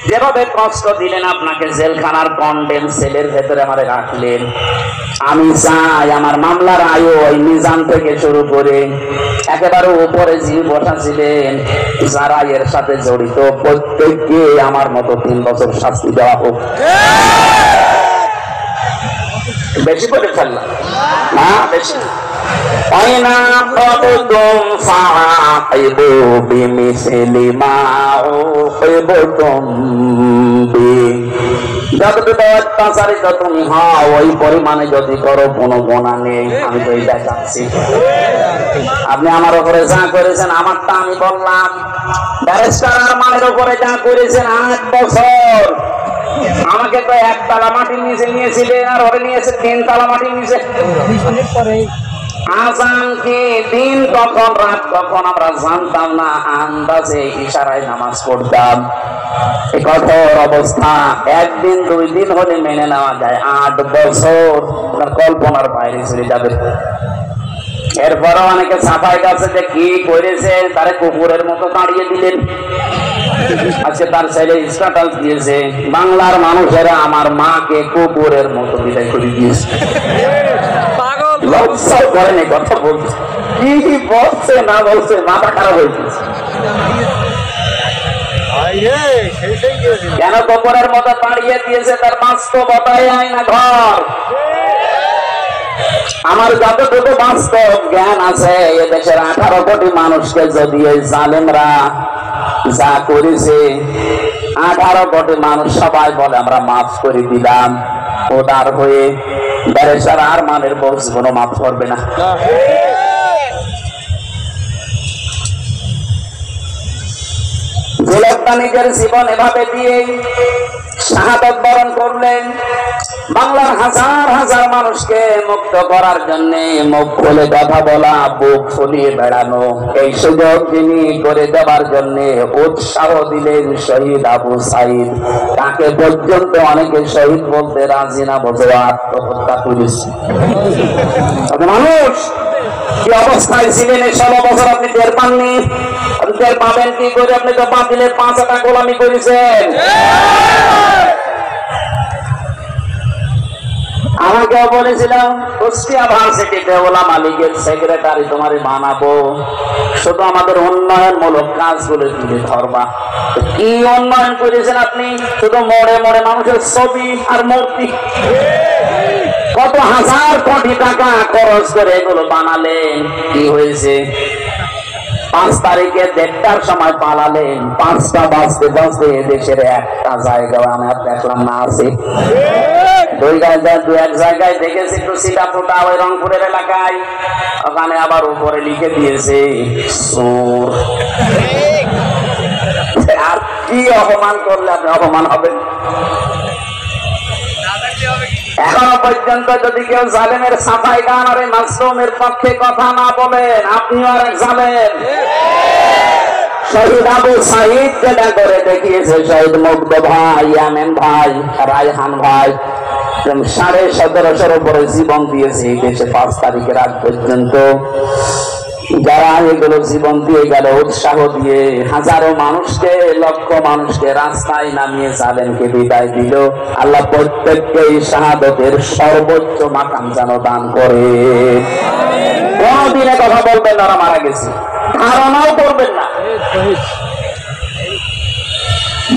যেভাবে কষ্ট দিলেন, আপনাকে জেলখানার কন্ডেম সেলের ভেতরে আমারে রাখলেন, আমি চাই আমার মামলার আয়ু ওই নিজাম থেকে শুরু করে একেবারে উপরে যিনি বসা ছিলেন, যারা এর সাথে জড়িত প্রত্যেককে আমার মতো 3 বছর শাস্তি দেওয়া হোক। বেশি করে ফেললাম না? বেশি আইনা কবতুম ফাআইবু বিমিসলি মা উকিবতুম বি। যতটুকু অত্যাচারিত তুমি হও ওই পরিমাণে যদি করো কোনো গুনাহ নেই। আমি তো এটা চাচ্ছি। আপনি আমার উপরে যা করেছেন, আমারটা আমি বললাম, ব্যারিস্টার আরমানের উপরে যা করেছেন 8 বছর, আমাকে তো 1 তালা মাটির নিচে নিয়েছিলেন, আর ওরে নিয়েছে 3 তালা মাটির নিচে। আজান কি দিন কখন রাত কখন আমরা জানতাম না, আন্দাজে ইশারায় নামাজ পড়তাম। এই কঠোর অবস্থা 1 দিন 2 দিন হলে মেনে নেওয়া যায়, 8 বছর কল্পনার বাইরে চলে যাবে। এরপরও অনেকে ছাপাই গেছে যে কি করেছে, তারে কুকুরের মতো দাঁড়িয়ে দিলেন। আজকে তার ছেলে স্ট্যাটাস দিয়েছে, বাংলার মানুষেরা আমার মাকে কুকুরের মতো বিদায় করে দিয়েছে। লজ্জা করেন এই কথা বলছে, কি বলছে না বলছে, মাথা খারাপ হয়ে গেছে। কেন কুকুরের মতো দাঁড়িয়ে দিয়েছে? তার বাস্তবতায় আয়না ঘর। আমার যতটুকু বাস্তব জ্ঞান আছে, এদেশের 18 কোটি মানুষকে যদি এই জালেমরা যা করেছে, 18 কোটি মানুষ সবাই বলে আমরা মাফ করে দিলাম, ওদার হয়ে ব্যারিস্টার আরমানের বউ কোনো মাফ করবে না। যে লোকটা নিজের জীবন এভাবে দিয়ে শাহাদাত বরণ করলেন, বাংলার হাজার হাজার মানুষকে মুক্ত করার জন্য মুখ খুলে কথা বলা, বুক ফুলিয়ে বেড়ানো, এই সুযোগ তিনি করে দেওয়ার জন্য উৎসাহ দিলেন শহীদ আবু সাইদ। তাকে পর্যন্ত অনেকে শহীদ বলতে রাজি না, বলে আত্মহত্যা করেছে। মানুষ কি অবস্থায় ছিলেন এই 16 বছর আপনি টের পাননি? আপনি টের পাবেন কি করে? আপনি তো বাতিলের 5 আটা গোলামি করেছেন। আমাকেও বলেছিলাম কুষ্টিয়া ভার্সিটিতে ওলামা লীগের সেক্রেটারি তোমারে বানাবো, শুধু আমাদের উন্নয়নমূলক কাজগুলো তুলে ধরবা। কি উন্নয়ন করেছেন আপনি? শুধু মোড়ে মোড়ে মানুষের ছবি আর মূর্তি। কত হাজার কোটি টাকা খরচ করে এগুলো বানালেন, কি হয়েছে? 5 তারিখে 1:30টার সময় পালালেন, 5টা বাজতে বাজতে দেশের একটা জায়গায় আমি আর দেখলাম না আছে। 2 জায়গায় দেখেছি একটু সিটাফোটা, ওই রংপুরের এলাকায়, ওখানে আবার উপরে লিখে দিয়েছে চোর। আর কি অপমান করলে আপনি অপমান হবেন? এখনো পর্যন্ত যদি কেউ জালেমের সাফাই গান আর মাসুমের পক্ষে কথা না বলেন, আপনিও আর জালেম। শহীদ আবু সাইদ যেটা করে দেখিয়েছে, শহীদ মুগ্ধ ভাই, আমেন ভাই, রায়হান ভাই 1750 উপরে জীবন দিয়েছে এই দেশে 5 তারিখের আগ পর্যন্ত। যারা এগুলো জীবন দিয়ে গেল, উৎসাহ দিয়ে হাজারো মানুষকে, লক্ষ মানুষকে রাস্তায় নামিয়ে জালেমকে বিদায় দিল। আল্লাহ প্রত্যেককে শাহাদতের সর্বোচ্চ মাকাম যেন দান করে। কোনদিনে কথা বলবেন না মারা গেছে, ধারণাও করবেন না।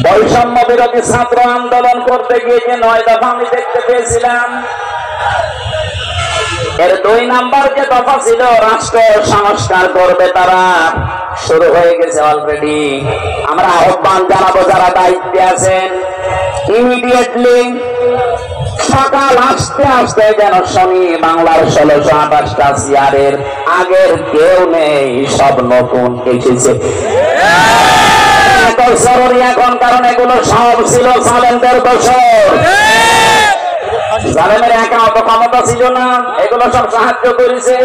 বৈষম্য বিরোধী ছাত্র আন্দোলন করতে গিয়ে যে 9 দফা আমি দেখতে পেয়েছিলাম, এর 2 নাম্বার যে দফা ছিল রাষ্ট্র সংস্কার করবে, তারা শুরু হয়ে গেছে অলরেডি। আমরা আহ্বান জানাবো যারা দায়িত্বে আছেন, ইমিডিয়েটলি সকাল আসতে আসতে যেন শুনি বাংলার 1628টা চেয়ারের আগের কেউ নেই, সব নতুন এসেছে। জরুরি এখন, কারণ এগুলো সব ছিল জালেমদের দোষর। জালেমের একা অত ক্ষমতা ছিল না, এগুলো সব সাহায্য করেছে।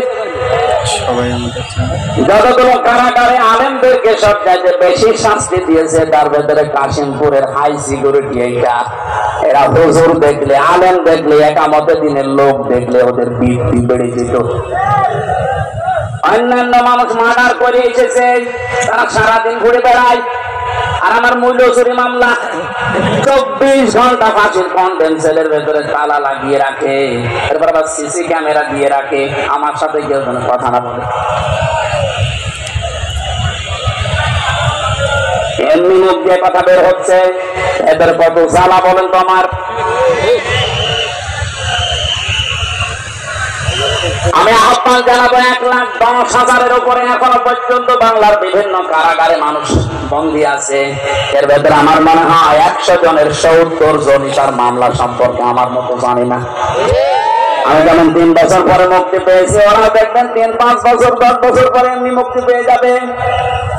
যতগুলো কারাগারে আলেমদেরকে সবচাইতে বেশি শাস্তি দিয়েছে, তার ভেতরে কাশিমপুরের হাই সিকিউরিটি এইটা। এরা হুজুর দেখলে, আলেম দেখলে, একামতে দিনের লোক দেখলে ওদের বৃদ্ধি বেড়ে যেত। অন্যান্য মানুষ মার্ডার করে এসেছে, তারা সারাদিন ঘুরে বেড়ায়। আর আমার মূল্য চুরি মামলা 24 ঘন্টা ফাঁসির কন্ডেম সেলের ভেতরে তালা লাগিয়ে রাখে, এরপর আবার সিসি ক্যামেরা দিয়ে রাখে, আমার সাথে কেউ যেন কথা না বলে। এমনি মুখ দিয়ে কথা বের হচ্ছে, এদের কত জ্বালা বলেন তো আমার। আমি আহ্বান জানাবো 1,10,000-এর উপরে এখনো পর্যন্ত বাংলার বিভিন্ন কারাগারে মানুষ বন্দী আছে। এর ভেতরে আমার মনে হয় 100 জনের 70 জনই তার মামলা সম্পর্কে আমার মতো জানি না। আমি যেমন 3 বছর পরে মুক্তি পেয়েছি, ওরা দেখবেন 3-5 বছর 10 বছর পরে এমনি মুক্তি পেয়ে যাবে।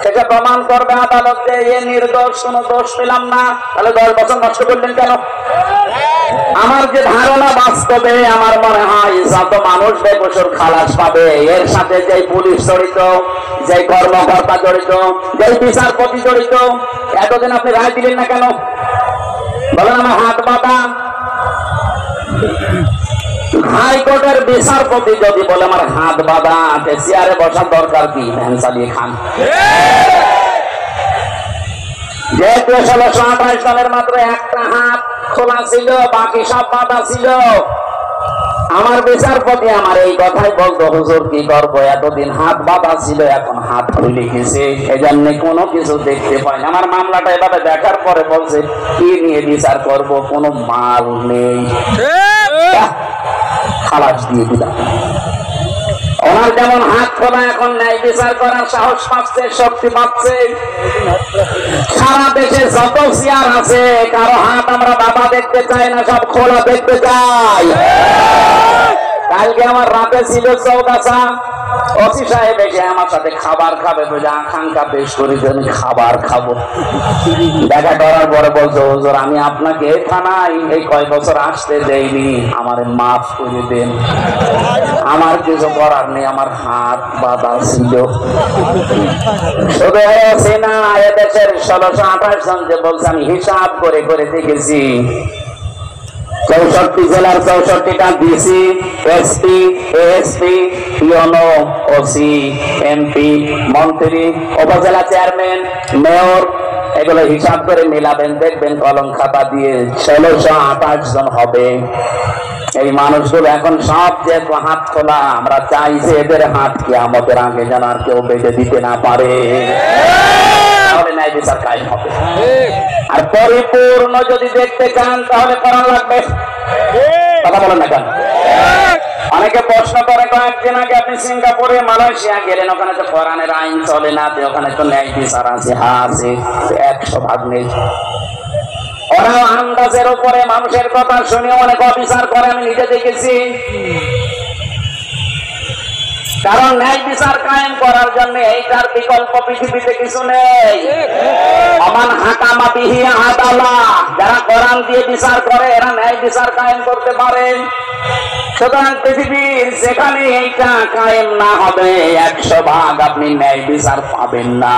সেটা প্রমাণ করবে আদালত যে এ নির্দোষ, কোনো দোষ পেলাম না। তাহলে 10 বছর নষ্ট করলেন কেন? আমার যে ধারণা, বাস্তবে আমার মনে হয় যত মানুষ বেকসুর খালাস পাবে, এর সাথে যে পুলিশ জড়িত, যে কর্মকর্তা জড়িত, যে বিচারপতি জড়িত, এতদিন আপনি রায় দিলেন না কেন? বলেন আমার হাত বাঁধা। হাইকোর্টের বিচারপতি যদি বলে আমার হাত বাঁধা, চেয়ারে বসার দরকার কি? ভ্যান চালিয়ে খান। যেহেতু 1628 জনের মাত্র একটা হাত খোলা ছিল, বাকি সব বাঁধা ছিল। আমার বিচারপতি আমার এই কথাই বলতো, হুজুর কি করবো, এতদিন হাত বাঁধা ছিল, এখন হাত খুলে গেছে, এজন্য কোনো কিছু দেখতে পাই না। আমার মামলাটা এভাবে দেখার পরে বলছে কি নিয়ে বিচার করব, কোনো মাল নেই, খালাস দিয়ে দিলাম। ওনার যেমন হাত খোলা, এখন ন্যায় বিচার করার সাহস পাচ্ছে, শক্তি পাচ্ছে। সারা দেশে যত চেয়ার আছে, কারো হাত আমরা বাবা দেখতে চাই না, সব খোলা দেখতে চাই। কালকে আমার রাতে ছিল চৌগাছা, ওসি সাহেব এসে আমার সাথে খাবার খাবে বলে আকাঙ্ক্ষা পেশ করেছে, আমি খাবার খাবো। দেখা করার পরে বলছো, হুজুর আমি আপনাকে থানায় এই কয় বছর আসতে দেইনি, আমারে মাফ করে দেন, আমার কিছু করার নেই, আমার হাত বাঁধা ছিল। শুধু হয়েছে না, এদেশের 1628 জন যে বলছে, আমি হিসাব করে করে দেখেছি, 64 জেলার 64টা DC, SP, ASP, UNO, OC, MP, মন্ত্রী, উপজেলা চেয়ারম্যান, মেয়র, এগুলো হিসাব করে মিলাবেন, দেখবেন কলম খাতা দিয়ে 1628 জন হবে। এই মানুষগুলো এখন সব যে হাত খোলা, আমরা চাই যে এদের হাত কি আমাদের আগে যেন আর কেউ বেঁধে দিতে না পারে, তাহলে ন্যায় বিচার কায়েম হবে। আর পরিপূর্ণ যদি দেখতে চান তাহলে করা লাগবে, কথা বলেন না কেন? অনেকে প্রশ্ন করে, কয়েকদিন আগে আপনি সিঙ্গাপুরে, মালয়েশিয়া গেলেন, ওখানে তো কোরআনের আইন চলে না, ওখানে তো ন্যায় বিচার আছে। হ্যাঁ আছে, 100% নেই। ওরা আন্দাজের উপরে মানুষের কথা শুনে অনেক অবিচার করে, আমি নিজে দেখেছি। কারণ ন্যায় বিচার কায়েম করার জন্য এইটার বিকল্প পৃথিবীতে কিছু নেই। আমান হাকামা বিহি আদালাহ, যারা কোরআন দিয়ে বিচার করে এরা ন্যায় বিচার কায়েম করতে পারে। সুতরাং পৃথিবীর যেখানে এইটা কায়েম না হবে, 100% আপনি ন্যায় বিচার পাবেন না।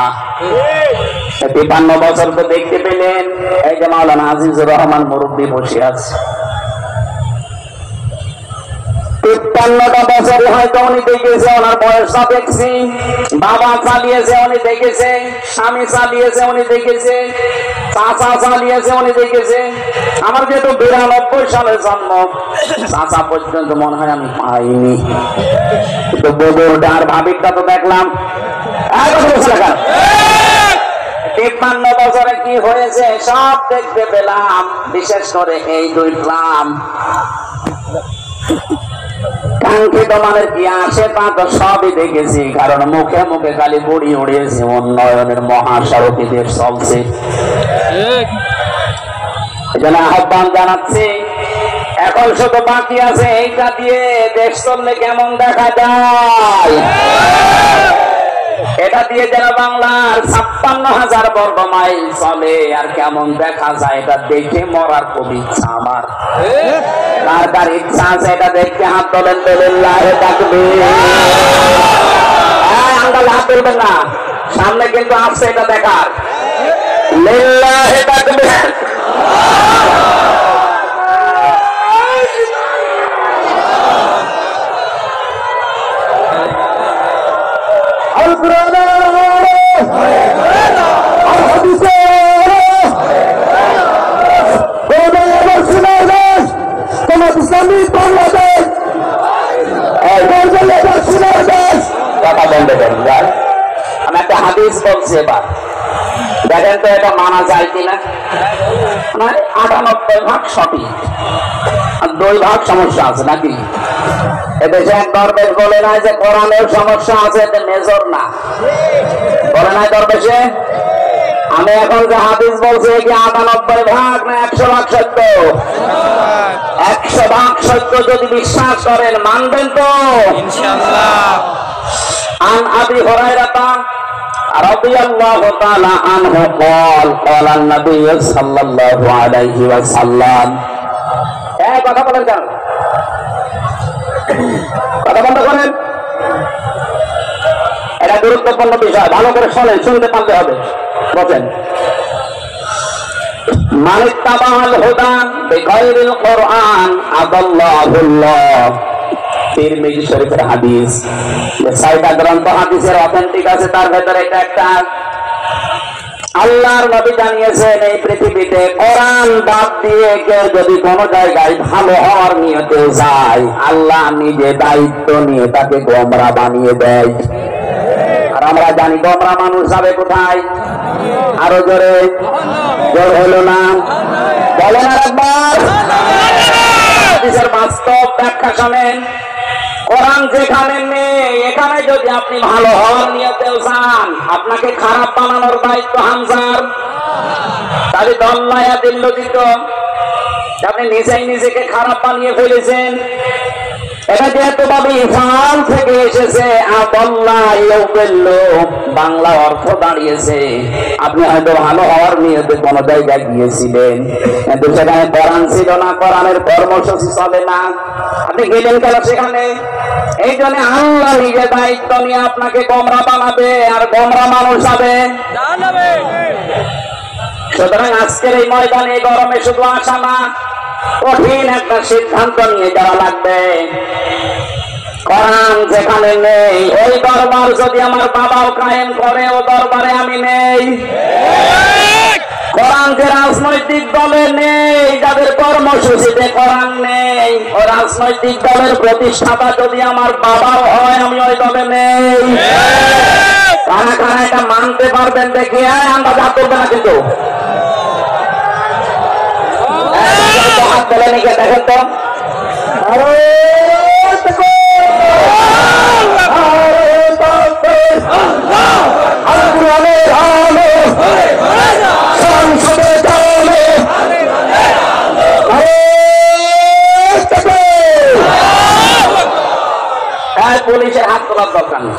53 বছর তো দেখতে পেলেন, এই যে মাওলানা আজিজুর রহমান মুরব্বী বসে আছে, 53টা বছর হয়তো উনি দেখেছে, ওনার বয়সটা দেখছি, বাবা চালিয়েছে উনি দেখেছে, স্বামী চালিয়েছে উনি দেখেছে, চাচা চালিয়েছে উনি দেখেছে। আমার যেহেতু 92 সালে জন্ম, চাচা পর্যন্ত মনে হয় আমি পাইনি, কিন্তু বউটা আর ভাবিটা তো দেখলাম। 53 বছরে কি হয়েছে সব দেখতে পেলাম, বিশেষ করে এই 2 গ্রাম কাঙ্ক্ষিত মানের কি আসে তা তো সবই দেখেছি, কারণ মুখে মুখে খালি বড়ি উড়িয়েছে, উন্নয়নের মহাসড়কে দেশ চলছে। এজন্য আহ্বান জানাচ্ছি, এখন শুধু বাকি আছে এইটা দিয়ে দেশ চললে কেমন দেখা যায়, এটা দিয়ে যেন বাংলার 56,000 বর্গ মাইল চলে, আর কেমন দেখা যায় এটা দেখে মরার খুব ইচ্ছা আমার। কার কার ইচ্ছা আছে এটা দেখতে হাত তোলেন, লিল্লাহি তাকবীর। আঙ্গাল হাত তুলবেন না, সামনে কিন্তু আসছে এটা দেখার। লিল্লাহি তাকবীর। আল কুরআন আল হাদিস দেবেন। আমি একটা হাদিস বলছি, এবার দেখেন তো এটা মানা যায় কিনা। 98% সঠিক, আর 2% সমস্যা আছে নাকি? এদেশে এক দরবেশ বলে নাই যে কোরআনের সমস্যা আছে, এটা মেজর না, বলে নাই দরবেশে। আমি এখন যে হাদিস বলছি কি 98% না 100% সত্য? 100% সত্য যদি বিশ্বাস করেন, মানবেন তো ইনশাআল্লাহ। আন আবি হুরায়রা রাদিয়াল্লাহু তাআলা আনহু قال قال النبي صلى الله عليه وسلم। এই কথা বলেন কেন? কথা বন্ধ করেন, এটা গুরুত্বপূর্ণ বিষয়, ভালো করে শুনেন, শুনতে পারতে হবে। বলেন মান ইত্তাবাল হুদা বিগাইরিল কুরআন আদাল্লাহুল্লাহ। তিরমিজি শরীফের হাদিস, ছয়টা গ্রন্থ হাদিসের অথেন্টিক আছে, তার ভেতরে এটা একটা। আল্লাহর নবী জানিয়েছেন এই পৃথিবীতে কোরআন বাদ দিয়ে কেউ যদি কোনো জায়গায় ভালো হওয়ার নিয়তে যায়, আল্লাহ নিজে দায়িত্ব নিয়ে তাকে গোমরা বানিয়ে দেয়। আর আমরা জানি গোমরা মানুষ যাবে কোথায়? আরো জোরে, জোর হলো না, বলেন আর একবার। হাদিসের বাস্তব ব্যাখ্যা শোনেন। কোরআন যেখানে নেই, এখানে যদি আপনি ভালো হওয়ার নিয়তেও চান, আপনাকে খারাপ বানানোর দায়িত্ব হামজার। তাহলে দল্লায়া দিল্ল দিত, আপনি নিজেই নিজেকে খারাপ বানিয়ে ফেলেছেন। এটা যেহেতু ভাবে ইফাল থেকে এসেছে, বাংলা অর্থ দাঁড়িয়েছে আপনি হয়তো ভালো হওয়ার নিয়তে কোন জায়গায় গিয়েছিলেন, কিন্তু সেখানে কোরআন ছিল না, কোরআনের কর্মসূচি চলে না, আপনি গেলেন কেন সেখানে? এই জন্য আল্লাহ নিজে দায়িত্ব নিয়ে আপনাকে গোমরা বানাবে, আর গোমরা মানুষ যাবে। সুতরাং আজকের এই ময়দানে গরমে শুধু আসা না, কঠিন একটা সিদ্ধান্ত নিয়ে যাওয়া লাগবে। কোরআন যেখানে নেই, ওই দরবার যদি আমার বাবাও কায়েম করে, ও দরবারে আমি নেই। কোরআন যে রাজনৈতিক দলে নেই, যাদের কর্মসূচিতে কোরআন নেই, ও রাজনৈতিক দলের প্রতিষ্ঠাতা যদি আমার বাবাও হয়, আমি ওই দলে নেই। কারা কারা এটা মানতে পারবেন দেখি? আমরা যা করবে না কিন্তু হাত বলে নিকে দেখেন তো। পুলিশের হাত তোলার দরকার নেই,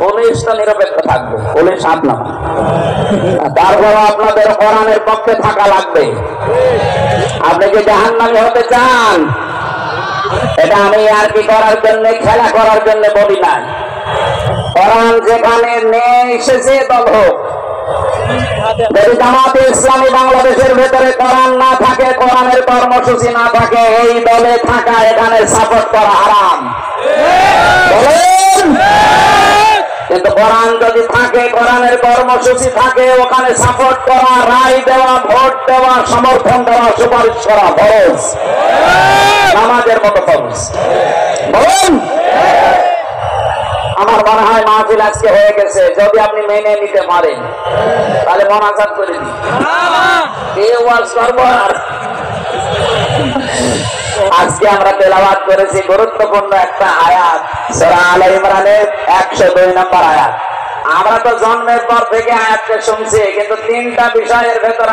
পুলিশ তো নিরপেক্ষ থাকবে, পুলিশ হাত না। তারপর আপনাদের কোরআনের পক্ষে থাকা লাগবে। আপনি কি জাহান্নামী হতে চান? এটা আমি আর কি করার জন্য, খেলা করার জন্য বলি না। কোরআন যেখানে নেই, এসেছে দল হোক। যদি জামাতে ইসলামী বাংলাদেশের ভেতরে কোরআন না থাকে, কোরআনের কর্মসূচি না থাকে, এই দলে থাকা, এখানে সাপোর্ট করা হারাম। বলেন, কিন্তু কোরআন যদি থাকে, কোরআনের কর্মসূচি থাকে, ওখানে সাপোর্ট করা, রায় দেওয়া, ভোট দেওয়া, সমর্থন দেওয়া, সুপারিশ করা ফরজ, নামাজের মতো ফরজ। বলুন, আমার মনে হয় মাহফিল আজকে হয়ে গেছে। যদি আপনি মেনে নিতে পারেন তাহলে মোনাজাত করে দিন। আজকে আমরা তেলাওয়াত করেছি গুরুত্বপূর্ণ একটা আয়াত, সূরা আলে ইমরানের 102 নম্বর আয়াত। আমরা তো জন্মের পর থেকে আয়াতটা শুনছি, কিন্তু তিনটা বিষয়ের ভেতর